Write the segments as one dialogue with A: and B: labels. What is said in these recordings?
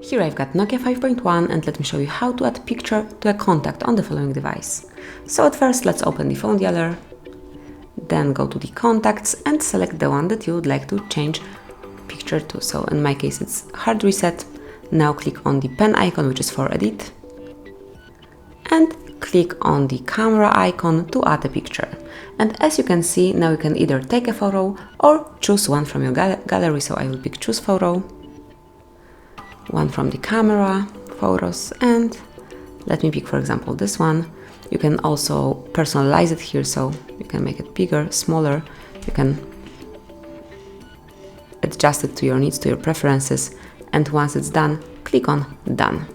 A: Here I've got Nokia 5.1 and let me show you how to add picture to a contact on the following device. So at first let's open the phone dialer, then go to the contacts and select the one that you would like to change picture to. So in my case it's hard reset. Now click on the pen icon, which is for edit, and click on the camera icon to add a picture. And as you can see, now you can either take a photo or choose one from your gallery. So I will pick choose photo, one from the camera photos, and let me pick, for example, this one. You can also personalize it here, so you can make it bigger, smaller. You can adjust it to your needs, to your preferences, and once it's done, click on done.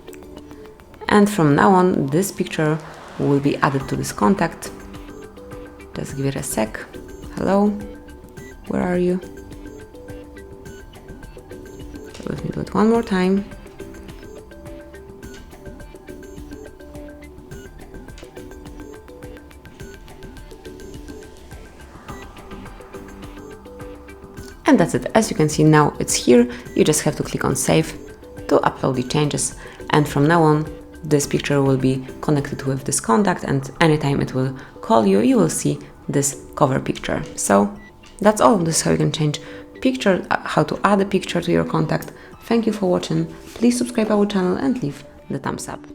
A: And from now on, this picture will be added to this contact. Just give it a sec. Hello, where are you? Let me do it one more time. And that's it. As you can see, now it's here. You just have to click on save to upload the changes. And from now on, this picture will be connected with this contact, and anytime it will call you, you will see this cover picture. So that's all. This is how you can change picture, how to add a picture to your contact. Thank you for watching. Please subscribe our channel and leave the thumbs up.